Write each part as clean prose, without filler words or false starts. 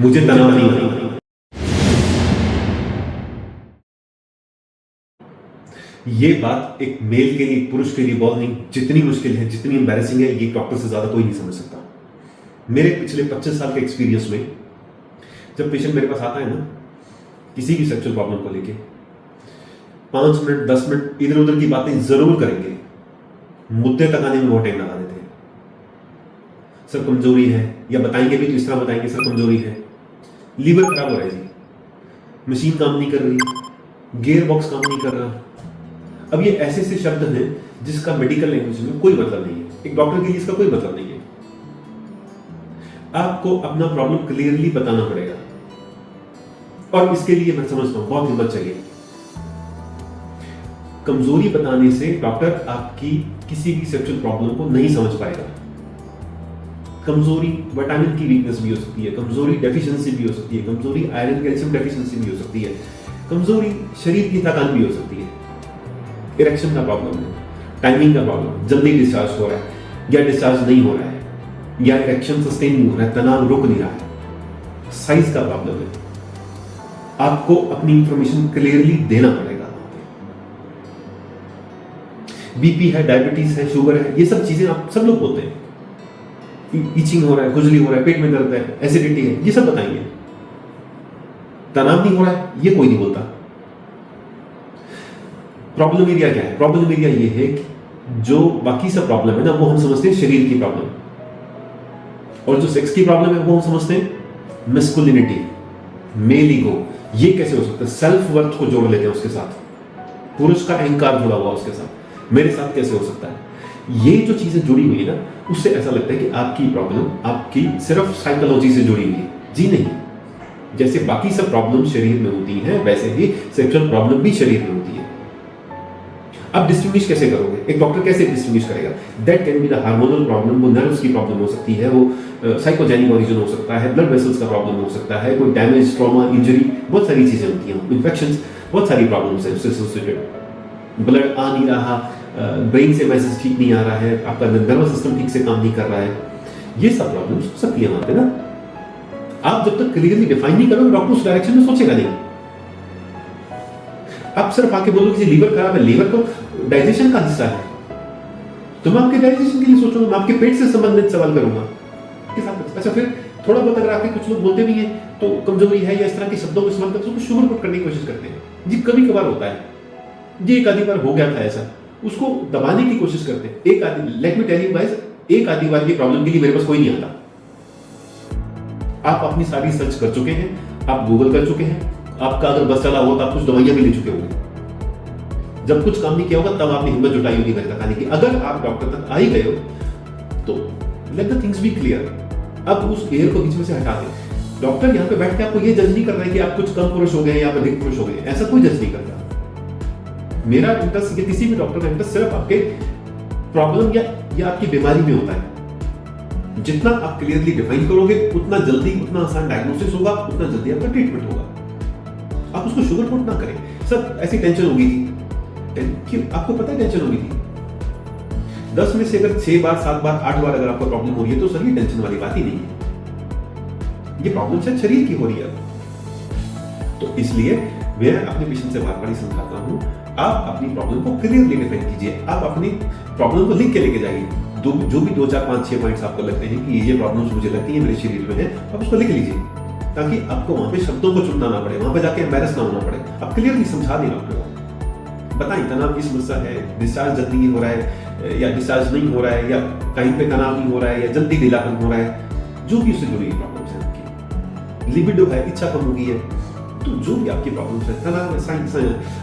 मुझे तनाव नहीं होता। ये बात एक मेल के लिए, एक पुरुष के लिए बोलनी जितनी मुश्किल है, जितनी एम्बैरेसिंग है, ये डॉक्टर से ज्यादा कोई नहीं समझ सकता। मेरे पिछले 25 साल के एक्सपीरियंस में जब पेशेंट मेरे पास आता है ना, किसी भी सेक्सुअल प्रॉब्लम को लेके 5 मिनट 10 मिनट इधर उधर की बातें जरूर करेंगे, मुद्दे तक आने में बहुत टाइम लगा देते हैं। सर कमजोरी है, या बताएंगे भी तो इस तरह बताएंगे सर कमजोरी है, लीवर खराब हो रहा है जी, मशीन काम नहीं कर रही, गियर बॉक्स काम नहीं कर रहा। अब ये ऐसे ऐसे शब्द हैं जिसका मेडिकल लैंग्वेज में कोई मतलब नहीं है, एक डॉक्टर के लिए इसका कोई मतलब नहीं है। आपको अपना प्रॉब्लम क्लियरली बताना पड़ेगा, और इसके लिए मैं समझता हूं बहुत हिम्मत चाहिए। कमजोरी बताने से डॉक्टर आपकी किसी भी सेक्सुअल प्रॉब्लम को नहीं समझ पाएगा। कमजोरी विटामिन की वीकनेस भी हो सकती है, कमजोरी डेफिशिएंसी भी हो सकती है, कमजोरी आयरन कैल्शियम डेफिशिएंसी भी हो सकती है, कमजोरी शरीर की थकान भी हो सकती है, इरेक्शन का प्रॉब्लम है, टाइमिंग का प्रॉब्लम, जल्दी डिस्चार्ज हो रहा है या डिस्चार्ज नहीं हो रहा है, या इरेक्शन सस्टेन नहीं हो रहा है, तनाव रुक नहीं रहा है, साइज का प्रॉब्लम है। आपको अपनी इंफॉर्मेशन क्लियरली देना पड़ेगा। बीपी है, डायबिटीज है, शुगर है, ये सब चीजें आप सब लोग बोलते हैं। इचिंग हो रहा है, खुजली हो रहा है, पेट में दर्द है, एसिडिटी है, ये सब बताएंगे। तनाव नहीं हो रहा है, ये कोई नहीं बोलता। प्रॉब्लम एरिया क्या है? प्रॉब्लम एरिया ये है कि जो बाकी सब प्रॉब्लम है ना, वो हम समझते हैं शरीर की प्रॉब्लम, और जो सेक्स की प्रॉब्लम है वो हम समझते हैं मैस्कुलिनिटी, मेल ईगो। ये कैसे हो सकता है? सेल्फ वर्थ को जोड़ लेते हैं उसके साथ, पुरुष का अहंकार जुड़ा हुआ उसके साथ, मेरे साथ कैसे हो सकता है? ये जो चीजें जुड़ी हुई है ना, उससे ऐसा लगता है कि आपकी प्रॉब्लम आपकी सिर्फ साइकोलॉजी से जुड़ी हुई है। जी नहीं, जैसे बाकी सब प्रॉब्लम शरीर में होती है, वैसे ही सेक्सुअल प्रॉब्लम भी शरीर में होती है। अब डिस्टिंग्विश कैसे करोगे? एक डॉक्टर कैसे डिस्टिंग्विश करेगा? That can be the hormonal problem, वो नर्व्स की प्रॉब्लम हो सकती है, वो साइकोजेनिक ओरिजिन हो सकता है, ब्लड वेसल्स का प्रॉब्लम हो सकता है, कोई डैमेज, ट्रॉमा, इंजरी, बहुत सारी चीजें होती हैं, इन्फेक्शंस, बहुत सारी प्रॉब्लम्स है उससे एसोसिएटेड। ब्लड आ नहीं रहा, ब्रेन से मैसेज ठीक नहीं आ रहा है, आपका नर्वस सिस्टम ठीक से काम नहीं कर रहा है, ये सब प्रॉब्लम्स हो सकती है वहां पे ना। आप जब तक क्लियरली डिफाइन नहीं करोगे, डॉक्टर उस डायरेक्शन में सोचेगा नहीं। आप सिर्फ आके बोलोगे कि लीवर खराब है, लीवर तो डाइजेशन का हिस्सा है, तो मैं आपके डाइजेशन के लिए सोचूंगा, मैं आपके पेट से संबंधित सवाल करूंगा। अच्छा, फिर थोड़ा बहुत अगर आपके कुछ लोग बोलते भी हैं तो कमजोरी है या इस तरह के शब्दों को इस्तेमाल करते हैं, उसको शुगर कोट करने की कोशिश करते हैं। जी कभी कभार होता है, जी एक आधी बार हो गया था ऐसा, उसको दबाने की कोशिश करते हैं। एक आधी, let me tell you guys, एक आधी बार की प्रॉब्लम के लिए मेरे पास कोई नहीं आता। आप अपनी सारी सर्च कर चुके हैं, आप गूगल कर चुके हैं, आपका अगर बस चला हो तो आप कुछ दवाइयां भी ले चुके होंगे। जब कुछ काम नहीं किया होगा तब आपने हिम्मत जुटाई होगी घर तक आने की। अगर आप डॉक्टर तक आ ही गए हो तो let the things be clear. अब उस एयर को बीच में से हटा दें। डॉक्टर यहाँ पे बैठ के आपको ये जज नहीं कर रहा है कि आप कुछ कम पुरुष हो गए या अधिक पुरुष हो गए, ऐसा कोई जज नहीं करता। मेरा इंटरेस्ट, किसी भी डॉक्टर का इंटरेस्ट सिर्फ आपके प्रॉब्लम या आपकी बीमारी में होता है। जितना आप क्लियरली डिफाइन करोगे उतना जल्दी, उतना आसान डायग्नोसिस होगा, उतना जल्दी आपका ट्रीटमेंट होगा। आप उसको शुगर कोट ना करें। सर ऐसी टेंशन हो गई थी, क्यों? आपको पता है टेंशन हो गई थी? 10 में से अगर 6 बार 7 बार 8 बार अगर आपको प्रॉब्लम हो रही है तो सर ये टेंशन वाली बात ही नहीं है, ये प्रॉब्लम शायद शरीर की हो रही है। तो इसलिए मैं अपने पेशेंट से बार बार समझाता हूं, आप अपनी प्रॉब्लम को क्लियरली डिफाइन कीजिए। आप अपनी प्रॉब्लम को लिख के लेके जाइए। जो भी 2 4 5 6 पॉइंट्स आपको लगते हैं कि ये प्रॉब्लम्स मुझे लगती है मेरे शरीर में है, आप उसको लिख लीजिए, ताकि आपको वहां पे शब्दों को चुनना ना पड़े, वहां पे जाके एम्बैरस ना होना पड़े। आप क्लियरली समझा दें डॉक्टर को, बताएं तनाव की समस्या है, डिस्चार्ज जल्दी नहीं हो रहा है या डिस्चार्ज नहीं हो रहा है, या कहीं पे तनाव नहीं हो रहा है, या जल्दी ढीलापन हो रहा है, जो भी उससे जुड़ी प्रॉब्लम्स है आपकी, लिबिडो है, इच्छा कम हो गई है, तो जो भी आपकी प्रॉब्लम्स है, तनाव है,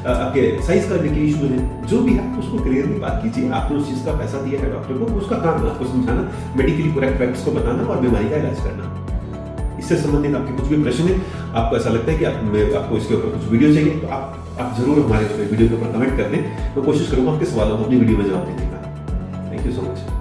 आपके साइज का देखिए इशू है, जो भी है उसको क्लियरली बात कीजिए। आपने उस चीज का पैसा दिया है डॉक्टर को, उसका काम है आपको समझाना, मेडिकली करेक्ट फैक्ट्स को बताना और बीमारी का इलाज करना। इससे संबंधित आपके कुछ भी प्रश्न है, आपको ऐसा लगता है कि आपको इसके ऊपर कुछ वीडियो चाहिए, तो आप जरूर हमारे वीडियो के ऊपर कमेंट कर दें। मैं कोशिश करूंगा आपके सवालों को अपनी वीडियो में जवाब देने का। Thank you so much.